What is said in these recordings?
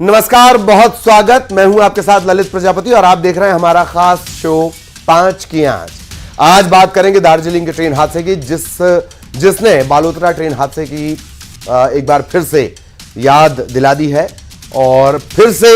नमस्कार, बहुत स्वागत। मैं हूं आपके साथ ललित प्रजापति और आप देख रहे हैं हमारा खास शो 5 की आंच। आज बात करेंगे दार्जिलिंग के ट्रेन हादसे की, जिसने बालोतरा ट्रेन हादसे की एक बार फिर से याद दिला दी है और फिर से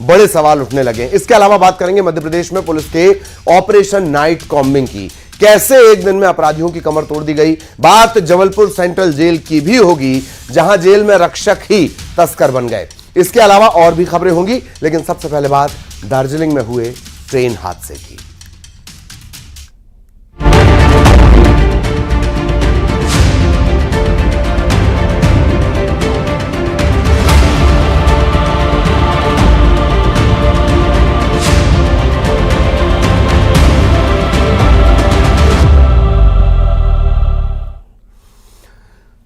बड़े सवाल उठने लगे। इसके अलावा बात करेंगे मध्य प्रदेश में पुलिस के ऑपरेशन नाइट कॉम्बिंग की, कैसे एक दिन में अपराधियों की कमर तोड़ दी गई। बात जबलपुर सेंट्रल जेल की भी होगी, जहां जेल में रक्षक ही तस्कर बन गए। इसके अलावा और भी खबरें होंगी, लेकिन सबसे पहले बात दार्जिलिंग में हुए ट्रेन हादसे की।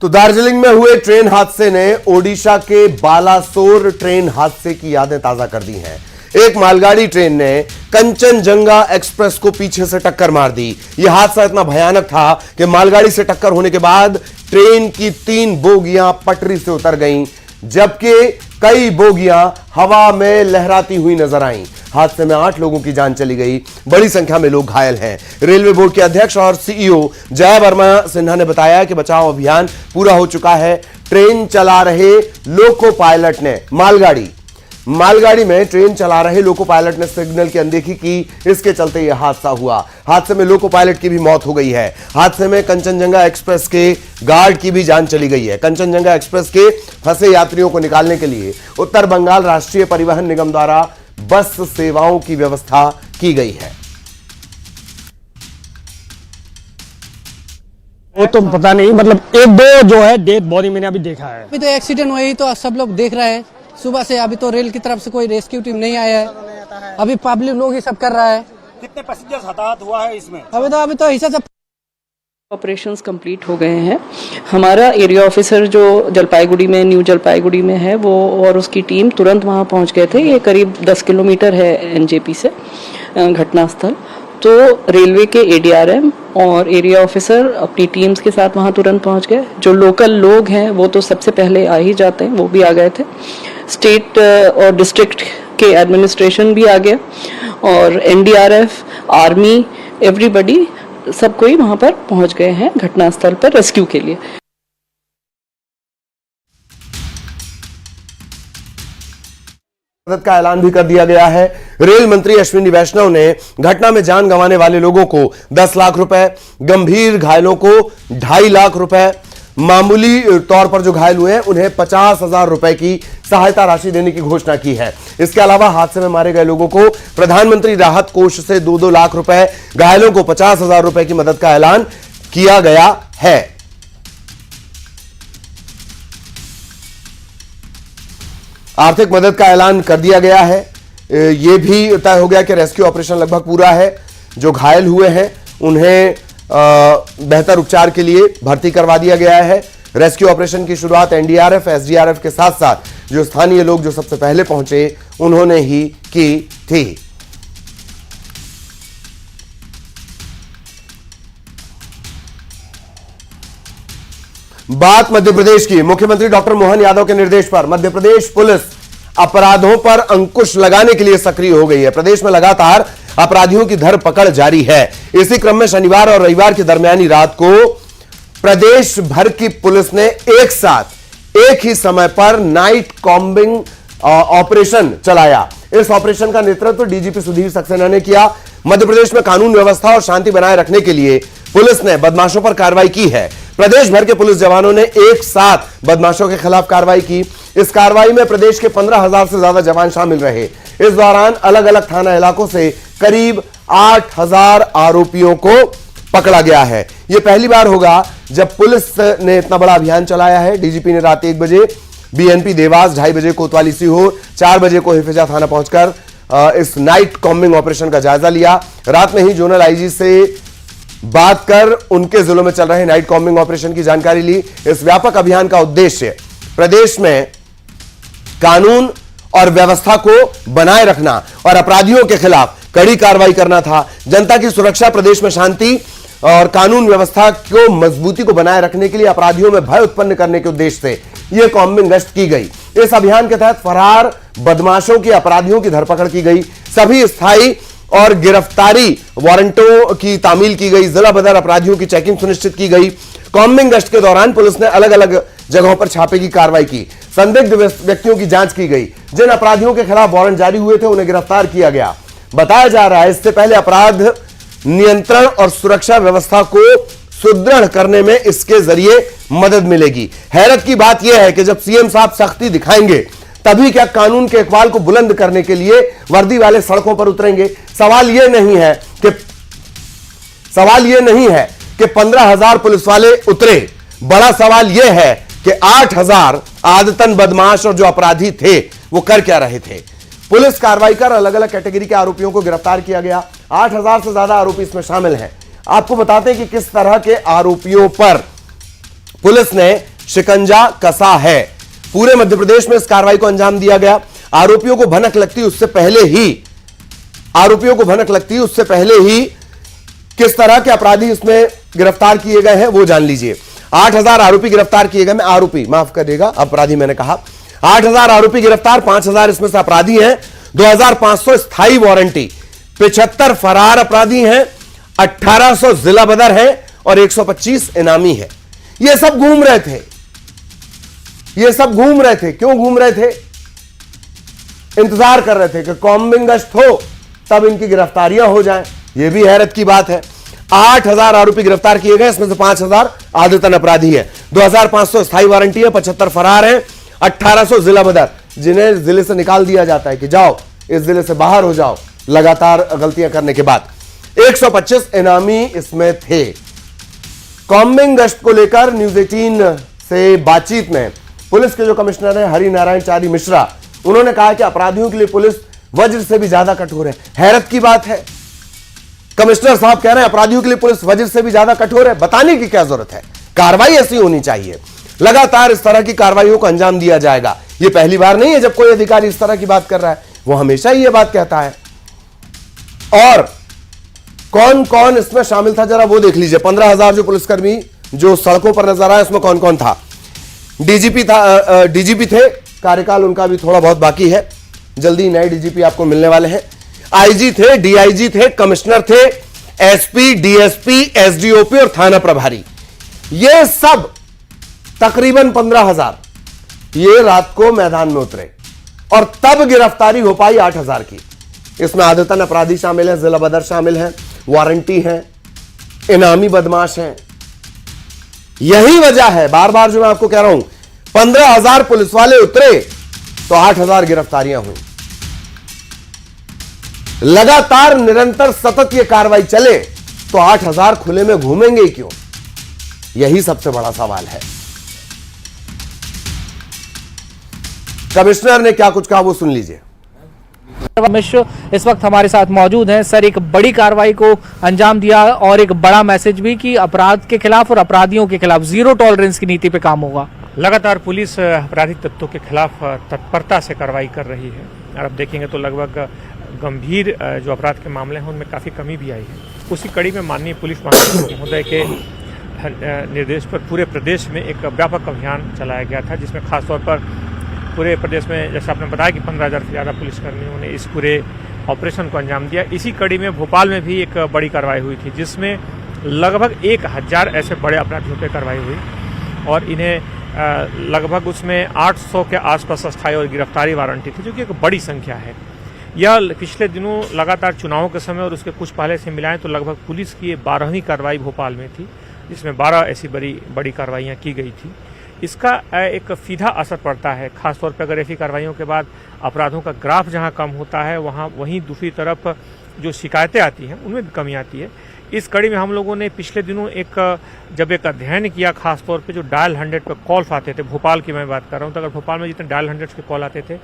तो दार्जिलिंग में हुए ट्रेन हादसे ने ओडिशा के बालासोर ट्रेन हादसे की यादें ताजा कर दी हैं। एक मालगाड़ी ट्रेन ने कंचनजंगा एक्सप्रेस को पीछे से टक्कर मार दी। यह हादसा इतना भयानक था कि मालगाड़ी से टक्कर होने के बाद ट्रेन की 3 बोगियां पटरी से उतर गईं, जबकि कई बोगियां हवा में लहराती हुई नजर आईं। हादसे में 8 लोगों की जान चली गई, बड़ी संख्या में लोग घायल हैं। रेलवे बोर्ड के अध्यक्ष और सीईओ जय वर्मा सिन्हा ने बताया कि बचाव अभियान पूरा हो चुका है। ट्रेन चला रहे लोको पायलट ने मालगाड़ी में ट्रेन चला रहे लोको पायलट ने सिग्नल की अनदेखी की, इसके चलते यह हादसा हुआ। हादसे में लोको पायलट की भी मौत हो गई है। हादसे में कंचनजंगा एक्सप्रेस के गार्ड की भी जान चली गई है। कंचनजंगा एक्सप्रेस के फंसे यात्रियों को निकालने के लिए उत्तर बंगाल राष्ट्रीय परिवहन निगम द्वारा बस सेवाओं की व्यवस्था की गई है। वो तो पता नहीं, मतलब 1-2 जो है डेड बॉडी मैंने अभी देखा है। अभी तो एक्सीडेंट हुई तो सब लोग देख रहे हैं सुबह से। अभी तो रेल की तरफ से कोई रेस्क्यू टीम नहीं आया है, अभी पब्लिक लोग ही सब कर रहा है। कितने पैसेंजर्स हताहत हुआ है इसमें? अभी तो हिस्सा सब ऑपरेशंस कंप्लीट हो गए हैं। हमारा एरिया ऑफिसर जो जलपाईगुड़ी में, न्यू जलपाईगुड़ी में है, वो और उसकी टीम तुरंत वहां पहुंच गए थे। ये करीब 10 किलोमीटर है एनजेपी से घटनास्थल। तो रेलवे के एडीआरएम और एरिया ऑफिसर अपनी टीम्स के साथ वहां तुरंत पहुंच गए। जो लोकल लोग हैं वो तो सबसे पहले आ ही जाते हैं, वो भी आ गए थे। स्टेट और डिस्ट्रिक्ट के एडमिनिस्ट्रेशन भी आ गया और एनडीआरएफ, आर्मी, एवरीबडी, सब कोई वहां पर पहुंच गए हैं घटनास्थल पर रेस्क्यू के लिए। मदद का ऐलान भी कर दिया गया है। रेल मंत्री अश्विनी वैष्णव ने घटना में जान गंवाने वाले लोगों को 10 लाख रुपए, गंभीर घायलों को 2.5 लाख रुपए, मामूली तौर पर जो घायल हुए हैं उन्हें 50,000 रुपए की सहायता राशि देने की घोषणा की है। इसके अलावा हादसे में मारे गए लोगों को प्रधानमंत्री राहत कोष से 2-2 लाख रुपए, घायलों को 50,000 रुपए की मदद का ऐलान किया गया है। आर्थिक मदद का ऐलान कर दिया गया है। यह भी तय हो गया कि रेस्क्यू ऑपरेशन लगभग पूरा है। जो घायल हुए हैं उन्हें बेहतर उपचार के लिए भर्ती करवा दिया गया है। रेस्क्यू ऑपरेशन की शुरुआत एनडीआरएफ, एसडीआरएफ के साथ साथ जो स्थानीय लोग जो सबसे पहले पहुंचे उन्होंने ही की थी। बात मध्य प्रदेश की। मुख्यमंत्री डॉक्टर मोहन यादव के निर्देश पर मध्य प्रदेश पुलिस अपराधों पर अंकुश लगाने के लिए सक्रिय हो गई है। प्रदेश में लगातार अपराधियों की धरपकड़ जारी है। इसी क्रम में शनिवार और रविवार की दरमियानी रात को प्रदेश भर की पुलिस ने एक साथ एक ही समय पर नाइट कॉम्बिंग ऑपरेशन चलाया। इस ऑपरेशन का नेतृत्व डीजीपी सुधीर सक्सेना ने किया। मध्य प्रदेश में कानून व्यवस्था और शांति बनाए रखने के लिए पुलिस ने बदमाशों पर कार्रवाई की है। प्रदेश भर के पुलिस जवानों ने एक साथ बदमाशों के खिलाफ कार्रवाई की। इस कार्रवाई में प्रदेश के 15,000 से ज्यादा जवान शामिल रहे। इस दौरान अलग अलग थाना इलाकों से करीब 8,000 आरोपियों को पकड़ा गया है। यह पहली बार होगा जब पुलिस ने इतना बड़ा अभियान चलाया है। डीजीपी ने रात 1 बजे बीएनपी देवास, 2:30 बजे कोतवाली सीहोर, 4 बजे को हिफिजा थाना पहुंचकर इस नाइट कॉम्बिंग ऑपरेशन का जायजा लिया। रात में ही जोनल आईजी से बात कर उनके जिलों में चल रहे नाइट कॉम्बिंग ऑपरेशन की जानकारी ली। इस व्यापक अभियान का उद्देश्य प्रदेश में कानून और व्यवस्था को बनाए रखना और अपराधियों के खिलाफ कड़ी कार्रवाई करना था। जनता की सुरक्षा, प्रदेश में शांति और कानून व्यवस्था को मजबूती को बनाए रखने के लिए अपराधियों में भय उत्पन्न करने के उद्देश्य से यह कॉम्बिंग गश्त की गई। इस अभियान के तहत फरार बदमाशों की, अपराधियों की धरपकड़ की गई। सभी स्थायी और गिरफ्तारी वारंटों की तामील की गई। जिला बदर अपराधियों की चेकिंग सुनिश्चित की गई। कॉम्बिंग गश्त के दौरान पुलिस ने अलग अलग जगहों पर छापे की कार्रवाई की। संदिग्ध व्यक्तियों की जांच की गई। जिन अपराधियों के खिलाफ वारंट जारी हुए थे उन्हें गिरफ्तार किया गया। बताया जा रहा है इससे पहले अपराध नियंत्रण और सुरक्षा व्यवस्था को सुदृढ़ करने में इसके जरिए मदद मिलेगी। हैरत की बात यह है कि जब सीएम साहब सख्ती दिखाएंगे तभी क्या कानून के इकबाल को बुलंद करने के लिए वर्दी वाले सड़कों पर उतरेंगे। सवाल यह नहीं है कि 15,000 पुलिस वाले उतरे। बड़ा सवाल यह है कि 8,000 आदतन बदमाश और जो अपराधी थे वो कर क्या रहे थे। पुलिस कार्रवाई कर अलग अलग कैटेगरी के आरोपियों को गिरफ्तार किया गया। 8,000 से ज्यादा आरोपी इसमें शामिल हैं। आपको बताते हैं कि किस तरह के आरोपियों पर पुलिस ने शिकंजा कसा है। पूरे मध्य प्रदेश में इस कार्रवाई को अंजाम दिया गया। आरोपियों को भनक लगती उससे पहले ही किस तरह के अपराधी इसमें गिरफ्तार किए गए हैं वो जान लीजिए। 8,000 आरोपी गिरफ्तार किए गए। मैं आरोपी माफ करिएगा, अपराधी मैंने कहा। 8,000 आरोपी गिरफ्तार, 5,000 इसमें से अपराधी हैं, 2,500 स्थायी वारंटी, 75 फरार अपराधी हैं, 1,800 जिला बदर हैं और 125 इनामी है। ये सब घूम रहे थे। क्यों घूम रहे थे? इंतजार कर रहे थे कि कॉम्बिंग गश्त हो तब इनकी गिरफ्तारियां हो जाएं। यह भी हैरत की बात है। 8,000 आरोपी गिरफ्तार किए गए, इसमें से 5,000 आदतन अपराधी हैं, 2,500 स्थायी वारंटी है, 75 फरार हैं, 1,800 जिला बदर, जिन्हें जिले से निकाल दिया जाता है कि जाओ इस जिले से बाहर हो जाओ लगातार गलतियां करने के बाद। 125 इनामी इसमें थे। कॉम्बिंग गश्त को लेकर न्यूज 18 से बातचीत में पुलिस के जो कमिश्नर हैं हरिनारायण चारी मिश्रा, उन्होंने कहा कि अपराधियों के लिए पुलिस वज्र से भी ज्यादा कठोर है। हैरत की बात है, कमिश्नर साहब कह रहे हैं अपराधियों के लिए पुलिस वज्र से भी ज्यादा कठोर है। बताने की क्या जरूरत है? कार्रवाई ऐसी होनी चाहिए। लगातार इस तरह की कार्रवाइयों को अंजाम दिया जाएगा। यह पहली बार नहीं है जब कोई अधिकारी इस तरह की बात कर रहा है, वो हमेशा ही यह बात कहता है। और कौन कौन इसमें शामिल था जरा वो देख लीजिए। 15,000 जो पुलिसकर्मी जो सड़कों पर नजर आए उसमें कौन कौन था? डीजीपी थे, कार्यकाल उनका भी थोड़ा बहुत बाकी है, जल्दी नए डीजीपी आपको मिलने वाले हैं। आईजी थे, डीआईजी थे, कमिश्नर थे, एसपी, डीएसपी, एसडीओपी और थाना प्रभारी। ये सब तकरीबन 15,000 ये रात को मैदान में उतरे और तब गिरफ्तारी हो पाई 8,000 की। इसमें आदतन अपराधी शामिल हैं, जिला बदर शामिल हैं, वारंटी हैं, इनामी बदमाश हैं। यही वजह है, बार बार जो मैं आपको कह रहा हूं, 15,000 पुलिस वाले उतरे तो 8,000 गिरफ्तारियां हुई। लगातार निरंतर सतत ये कार्रवाई चले तो 8,000 खुले में घूमेंगे ही क्यों? यही सबसे बड़ा सवाल है। कमिश्नर ने क्या कुछ कहा वो सुन लीजिए। मिश्र इस वक्त हमारे साथ मौजूद हैं। सर, एक बड़ी कार्रवाई को अंजाम दिया और एक बड़ा मैसेज भी कि अपराध के खिलाफ और अपराधियों के खिलाफ जीरो टॉलरेंस की नीति पे काम होगा। लगातार पुलिस आपराधिक तत्वों के खिलाफ तत्परता से कार्रवाई कर रही है और अब देखेंगे तो लगभग गंभीर जो अपराध के मामले हैं उनमें काफ़ी कमी भी आई है। उसी कड़ी में माननीय पुलिस महोदय के निर्देश पर पूरे प्रदेश में एक व्यापक अभियान चलाया गया था, जिसमें खासतौर पर पूरे प्रदेश में जैसे आपने बताया कि 15,000 से ज़्यादा पुलिसकर्मियों ने इस पूरे ऑपरेशन को अंजाम दिया। इसी कड़ी में भोपाल में भी एक बड़ी कार्रवाई हुई थी, जिसमें लगभग 1,000 ऐसे बड़े अपराधियों पर कार्रवाई हुई और इन्हें लगभग उसमें 800 के आसपास अस्थायी और गिरफ्तारी वारंटी थी, जो कि एक बड़ी संख्या है। यह पिछले दिनों लगातार चुनावों के समय और उसके कुछ पहले से मिलाएं तो लगभग पुलिस की 12वीं कार्रवाई भोपाल में थी, जिसमें 12 ऐसी बड़ी कार्रवाइयाँ की गई थी। इसका एक सीधा असर पड़ता है, खासतौर पर अगर ऐसी कार्रवाइयों के बाद अपराधों का ग्राफ जहां कम होता है वहीं दूसरी तरफ जो शिकायतें आती हैं उनमें भी कमी आती है। इस कड़ी में हम लोगों ने पिछले दिनों जब एक अध्ययन किया, खासतौर पे जो डायल 100 पे कॉल्स आते थे, भोपाल की मैं बात कर रहा हूँ, तो अगर भोपाल में जितने डायल 100 के कॉल आते थे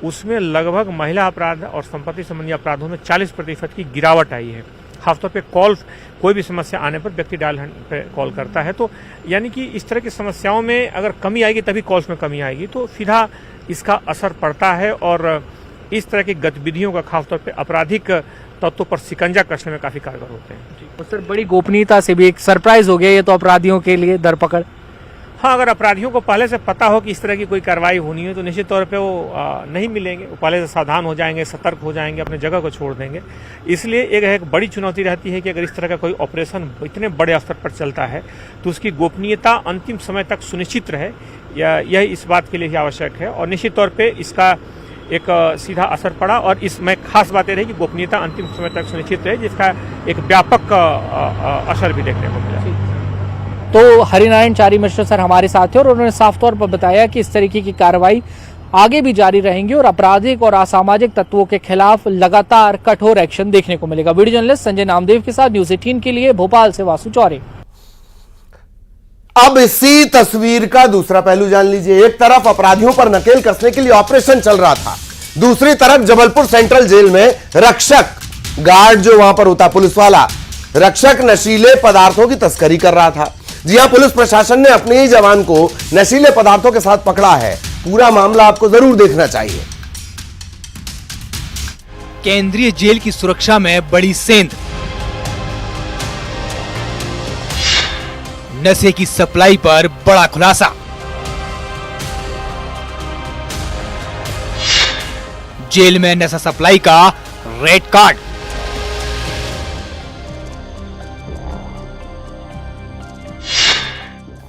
उसमें लगभग महिला अपराध और संपत्ति संबंधी अपराधों में 40% की गिरावट आई है। खासतौर पे कॉल्स, कोई भी समस्या आने पर व्यक्ति डायल पे कॉल करता है, तो यानी कि इस तरह की समस्याओं में अगर कमी आएगी तभी कॉल्स में कमी आएगी, तो सीधा इसका असर पड़ता है और इस तरह की गतिविधियों का खासतौर पे आपराधिक तत्वों पर शिकंजा कसने में काफ़ी कारगर होते हैं। और सर, बड़ी गोपनीयता से भी एक सरप्राइज हो गया ये तो अपराधियों के लिए धरपकड़। हाँ, अगर अपराधियों को पहले से पता हो कि इस तरह की कोई कार्रवाई होनी है तो निश्चित तौर पे वो नहीं मिलेंगे, वो पहले से सावधान हो जाएंगे, सतर्क हो जाएंगे, अपने जगह को छोड़ देंगे। इसलिए एक बड़ी चुनौती रहती है कि अगर इस तरह का कोई ऑपरेशन इतने बड़े स्तर पर चलता है तो उसकी गोपनीयता अंतिम समय तक सुनिश्चित रहे, यह इस बात के लिए ही आवश्यक है। और निश्चित तौर पर इसका एक सीधा असर पड़ा और इसमें खास बात यह रही कि गोपनीयता अंतिम समय तक सुनिश्चित रहे, जिसका एक व्यापक असर भी देखने को मिला। तो हरिनारायण चारी मिश्र सर हमारे साथ थे और उन्होंने साफ तौर पर बताया कि इस तरीके की कार्रवाई आगे भी जारी रहेंगी और आपराधिक और असामाजिक तत्वों के खिलाफ लगातार कठोर एक्शन देखने को मिलेगा। वीडियो जर्नलिस्ट संजय नामदेव के साथ न्यूज़ 18 के लिए भोपाल से वासु चौरे। अब इसी तस्वीर का दूसरा पहलू जान लीजिए। एक तरफ अपराधियों पर नकेल कसने के लिए ऑपरेशन चल रहा था, दूसरी तरफ जबलपुर सेंट्रल जेल में रक्षक गार्ड जो वहां पर होता पुलिस वाला रक्षक नशीले पदार्थों की तस्करी कर रहा था। जी हां, पुलिस प्रशासन ने अपने ही जवान को नशीले पदार्थों के साथ पकड़ा है। पूरा मामला आपको जरूर देखना चाहिए। केंद्रीय जेल की सुरक्षा में बड़ी सेंध, नशे की सप्लाई पर बड़ा खुलासा, जेल में नशा सप्लाई का रेड कार्ड,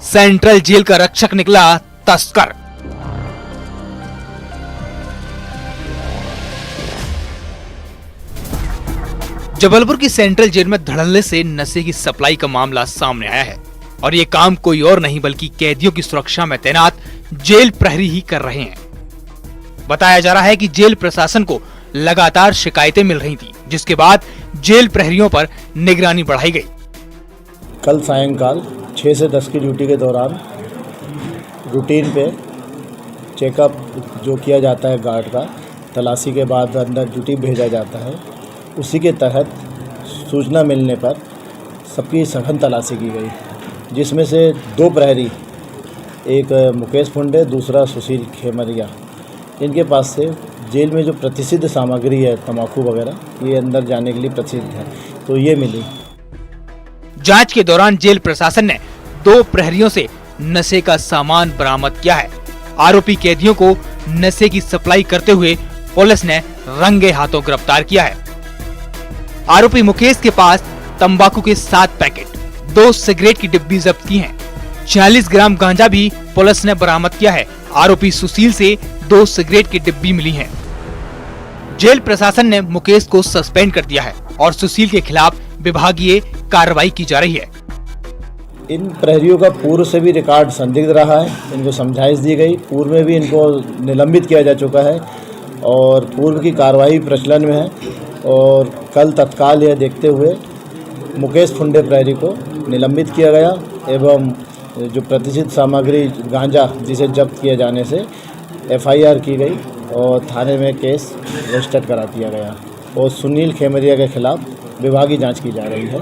सेंट्रल जेल का रक्षक निकला तस्कर। जबलपुर की सेंट्रल जेल में धड़ल्ले से नशे की सप्लाई का मामला सामने आया है और ये काम कोई और नहीं बल्कि कैदियों की सुरक्षा में तैनात जेल प्रहरी ही कर रहे हैं। बताया जा रहा है कि जेल प्रशासन को लगातार शिकायतें मिल रही थी, जिसके बाद जेल प्रहरियों पर निगरानी बढ़ाई गई। कल सायंकाल 6 से 10 की ड्यूटी के दौरान रूटीन पे चेकअप जो किया जाता है गार्ड का, तलाशी के बाद अंदर ड्यूटी भेजा जाता है, उसी के तहत सूचना मिलने पर सबकी सघन तलाशी की गई, जिसमें से 2 प्रहरी, एक मुकेश फुंडे, दूसरा सुशील खेमरिया, इनके पास से जेल में जो प्रतिष्ठित सामग्री है तंबाकू वगैरह, ये अंदर जाने के लिए प्रसिद्ध है, तो ये मिली। जांच के दौरान जेल प्रशासन ने 2 प्रहरियों से नशे का सामान बरामद किया है। आरोपी कैदियों को नशे की सप्लाई करते हुए पुलिस ने रंगे हाथों गिरफ्तार किया है। आरोपी मुकेश के पास तंबाकू के 7 पैकेट, 2 सिगरेट की डिब्बी जब्त की हैं। 40 ग्राम गांजा भी पुलिस ने बरामद किया है। आरोपी सुशील से 2 सिगरेट की डिब्बी मिली हैं। जेल प्रशासन ने मुकेश को सस्पेंड कर दिया है और सुशील के खिलाफ विभागीय कार्रवाई की जा रही है। इन प्रहरियों का पूर्व से भी रिकॉर्ड संदिग्ध रहा है, इनको समझाइश दी गई, पूर्व में भी इनको निलंबित किया जा चुका है और पूर्व की कार्रवाई प्रचलन में है। और कल तत्काल यह देखते हुए मुकेश फुंडे प्रहरी को निलंबित किया गया एवं जो प्रतिष्ठित सामग्री गांजा जिसे जब्त किए जाने से FIR की गई और थाने में केस रजिस्टर्ड करा दिया गया और सुनील खेमरिया के खिलाफ विभागीय जांच की जा रही है।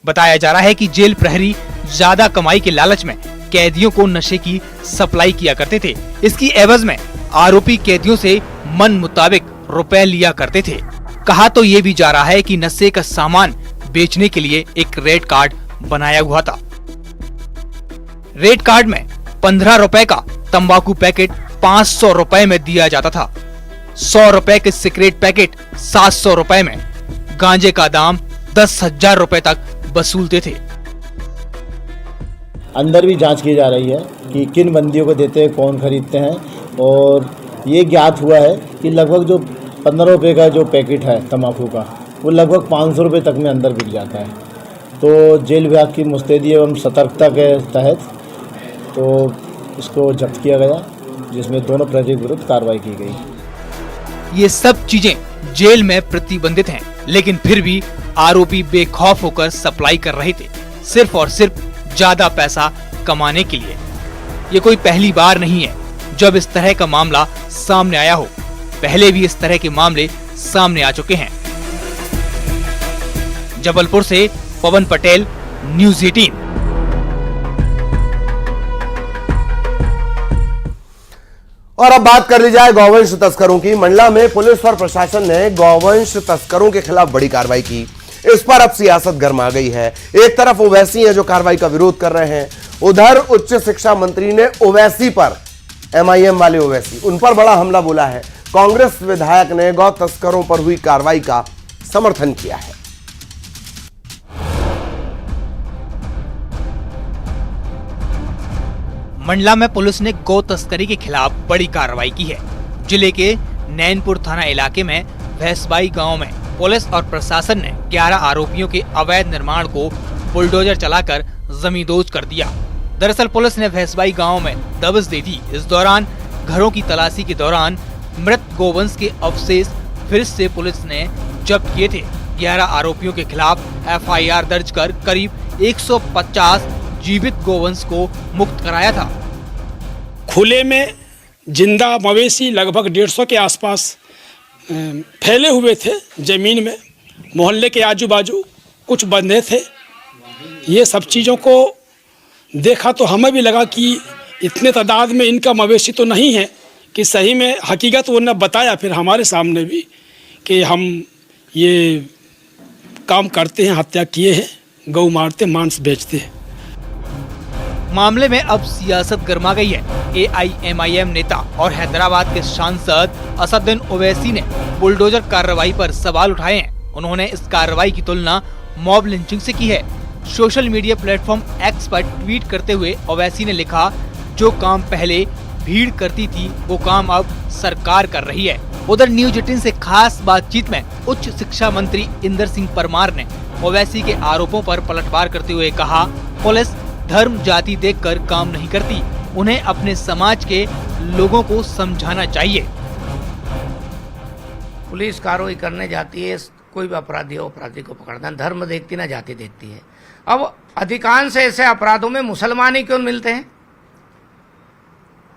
बताया जा रहा है कि जेल प्रहरी ज्यादा कमाई के लालच में कैदियों को नशे की सप्लाई किया करते थे। इसकी एवज में आरोपी कैदियों से मन मुताबिक रुपए लिया करते थे। कहा तो ये भी जा रहा है कि नशे का सामान बेचने के लिए एक रेड कार्ड बनाया हुआ था। रेड कार्ड में 15 रुपए का तंबाकू पैकेट 500 रुपए में दिया जाता था। 100 रुपए के सिगरेट पैकेट 700 रुपए में, गांजे का दाम 10,000 रुपए तक वसूलते थे। अंदर भी जांच की जा रही है कि किन बंदियों को देते हैं, कौन खरीदते हैं और ये ज्ञात हुआ है कि लगभग जो 15 रुपये का जो पैकेट है तंबाकू का, वो लगभग 500 रुपये तक में अंदर बिक जाता है। तो जेल विभाग की मुस्तैदी एवं सतर्कता के तहत तो इसको जब्त किया गया, जिसमें दोनों प्रहरी विरुद्ध कार्रवाई की गई। ये सब चीजें जेल में प्रतिबंधित हैं, लेकिन फिर भी आरोपी बेखौफ होकर सप्लाई कर रहे थे, सिर्फ और सिर्फ ज्यादा पैसा कमाने के लिए। ये कोई पहली बार नहीं है जब इस तरह का मामला सामने आया हो। पहले भी इस तरह के मामले सामने आ चुके हैं। जबलपुर से पवन पटेल, न्यूज़ 18। और अब बात कर ली जाए गौवंश तस्करों की। मंडला में पुलिस और प्रशासन ने गौवंश तस्करों के खिलाफ बड़ी कार्रवाई की। इस पर अब सियासत गर्मा गई है। एक तरफ ओवैसी हैं जो कार्रवाई का विरोध कर रहे हैं उधर उच्च शिक्षा मंत्री ने ओवैसी पर, एमआईएम वाले ओवैसी, उन पर बड़ा हमला बोला है। कांग्रेस विधायक ने गौ तस्करों पर हुई कार्रवाई का समर्थन किया है। मंडला में पुलिस ने गौ तस्करी के खिलाफ बड़ी कार्रवाई की है। जिले के नैनपुर थाना इलाके में भैंसबाई गांव में पुलिस और प्रशासन ने 11 आरोपियों के अवैध निर्माण को बुलडोजर चलाकर जमींदोज कर दिया। दरअसल पुलिस ने भैंसबाई गांव में दबिश दी थी। इस दौरान घरों की तलाशी के दौरान मृत गोवंश के अवशेष फिर से पुलिस ने जब्त किए थे। 11 आरोपियों के खिलाफ एफआईआर दर्ज कर करीब 150 जीवित गोवंश को मुक्त कराया था। खुले में जिंदा मवेशी लगभग 150 के आसपास फैले हुए थे जमीन में। मोहल्ले के आजू बाजू कुछ बंधे थे। ये सब चीज़ों को देखा तो हमें भी लगा कि इतने तादाद में इनका मवेशी तो नहीं है कि सही में हकीकत वो न बताया फिर हमारे सामने भी कि हम ये काम करते हैं, हत्या किए हैं, गौ मारते, मांस बेचते हैं। मामले में अब सियासत गर्मा गई है। एआईएमआईएम नेता और हैदराबाद के सांसद असदुद्दीन ओवैसी ने बुलडोजर कार्रवाई पर सवाल उठाए हैं। उन्होंने इस कार्रवाई की तुलना मॉब लिंचिंग से की है। सोशल मीडिया प्लेटफॉर्म एक्स पर ट्वीट करते हुए ओवैसी ने लिखा, जो काम पहले भीड़ करती थी वो काम अब सरकार कर रही है। उधर न्यूज 18 से खास बातचीत में उच्च शिक्षा मंत्री इंदर सिंह परमार ने ओवैसी के आरोपों पर पलटवार करते हुए कहा, पुलिस धर्म जाति देखकर काम नहीं करती, उन्हें अपने समाज के लोगों को समझाना चाहिए। पुलिस कार्रवाई करने जाती है, कोई भी अपराधी हो, अपराधी को पकड़ना, धर्म देखती ना जाति देखती है। अब अधिकांश ऐसे अपराधों में मुसलमान ही क्यों मिलते हैं?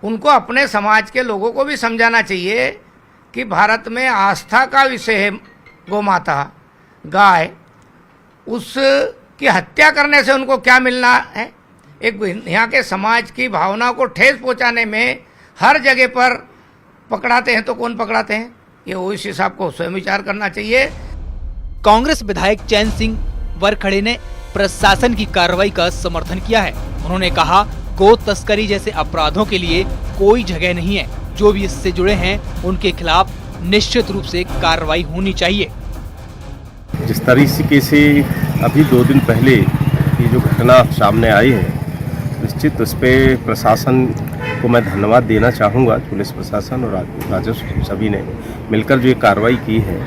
उनको अपने समाज के लोगों को भी समझाना चाहिए कि भारत में आस्था का विषय है गौ माता, गाय, उसकी हत्या करने से उनको क्या मिलना है? एक यहाँ के समाज की भावना को ठेस पहुँचाने में हर जगह पर पकड़ाते हैं तो कौन पकड़ाते हैं? ये ओवैसी साहब को स्वयं विचार करना चाहिए। कांग्रेस विधायक चैन सिंह वरखड़े ने प्रशासन की कार्रवाई का समर्थन किया है। उन्होंने कहा, गौ तस्करी जैसे अपराधों के लिए कोई जगह नहीं है। जो भी इससे जुड़े हैं उनके खिलाफ निश्चित रूप से कार्रवाई होनी चाहिए। जिस तरीके से अभी 2 दिन पहले ये जो घटना सामने आई है, निश्चित उस पर प्रशासन को मैं धन्यवाद देना चाहूँगा। पुलिस प्रशासन और राजस्व सभी ने मिलकर जो ये कार्रवाई की है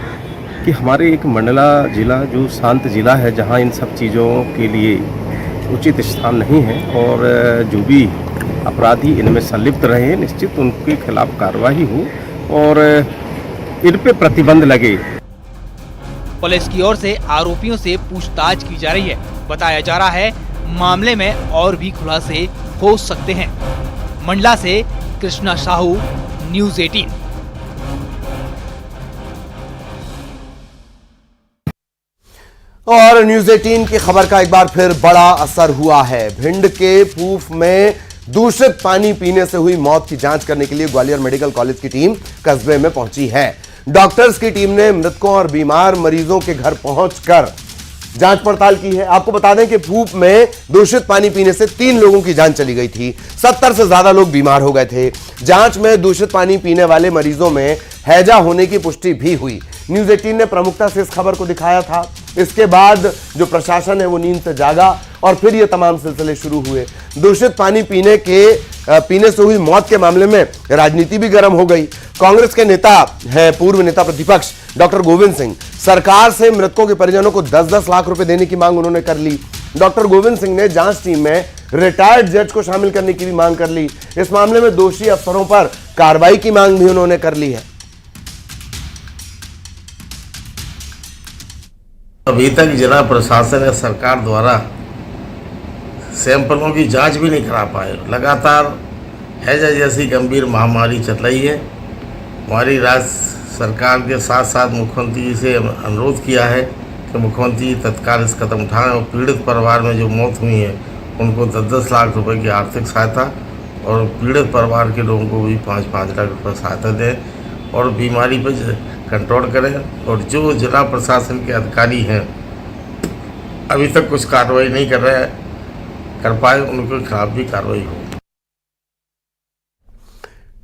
कि हमारे एक मंडला जिला जो शांत जिला है, जहाँ इन सब चीज़ों के लिए उचित स्थान नहीं है और जो भी अपराधी इनमें संलिप्त रहे, निश्चित उनके खिलाफ कार्रवाई हो और इन पे प्रतिबंध लगे। पुलिस की ओर से आरोपियों से पूछताछ की जा रही है। बताया जा रहा है मामले में और भी खुलासे हो सकते हैं। मंडला से कृष्णा साहू, न्यूज 18। और न्यूज 18 की खबर का एक बार फिर बड़ा असर हुआ है। भिंड के पूफ में दूषित पानी पीने से हुई मौत की जांच करने के लिए ग्वालियर मेडिकल कॉलेज की टीम कस्बे में पहुंची है। डॉक्टर्स की टीम ने मृतकों और बीमार मरीजों के घर पहुंचकर जांच पड़ताल की है। आपको बता दें कि पूप में दूषित पानी पीने से 3 लोगों की जान चली गई थी। 70 से ज्यादा लोग बीमार हो गए थे। जांच में दूषित पानी पीने वाले मरीजों में हैजा होने की पुष्टि भी हुई। न्यूज 18 ने प्रमुखता से इस खबर को दिखाया था। इसके बाद जो प्रशासन है वो नींद से जागा और फिर ये तमाम सिलसिले शुरू हुए। दूषित पानी पीने से हुई मौत के मामले में राजनीति भी गर्म हो गई। कांग्रेस के नेता है, पूर्व नेता प्रतिपक्ष डॉक्टर गोविंद सिंह, सरकार से मृतकों के परिजनों को 10-10 लाख रुपए देने की मांग उन्होंने कर ली। डॉक्टर गोविंद सिंह ने जांच टीम में रिटायर्ड जज को शामिल करने की भी मांग कर ली। इस मामले में दोषी अफसरों पर कार्रवाई की मांग भी उन्होंने कर ली है। अभी तक जिला प्रशासन या सरकार द्वारा सैंपलों की जांच भी नहीं करा पाए। लगातार हैजा जैसी गंभीर महामारी चल रही है। हमारी राज्य सरकार के साथ साथ मुख्यमंत्री जी से अनुरोध किया है कि मुख्यमंत्री तत्काल इस कदम उठाएं और पीड़ित परिवार में जो मौत हुई है उनको 10-10 लाख रुपए की आर्थिक सहायता और पीड़ित परिवार के लोगों को भी 5-5 लाख रुपये सहायता दें और बीमारी पर कंट्रोल करें। और जो जिला प्रशासन के अधिकारी हैं अभी तक कुछ कार्रवाई नहीं कर रहे हैं, कर पाए, उनके खिलाफ भी कार्रवाई हो।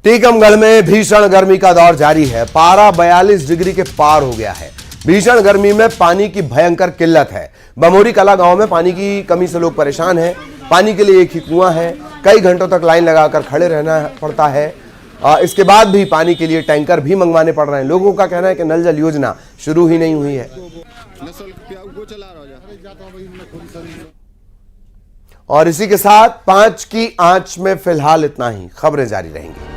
टीकमगढ़ में भीषण गर्मी का दौर जारी है। पारा 42 डिग्री के पार हो गया है। भीषण गर्मी में पानी की भयंकर किल्लत है। बमोरी कला गांव में पानी की कमी से लोग परेशान हैं। पानी के लिए एक ही कुआं है। कई घंटों तक लाइन लगाकर खड़े रहना पड़ता है। इसके बाद भी पानी के लिए टैंकर भी मंगवाने पड़ रहे हैं। लोगों का कहना है कि नल जल योजना शुरू ही नहीं हुई है। और इसी के साथ 5 की आंच में फिलहाल इतना ही। खबरें जारी रहेंगी।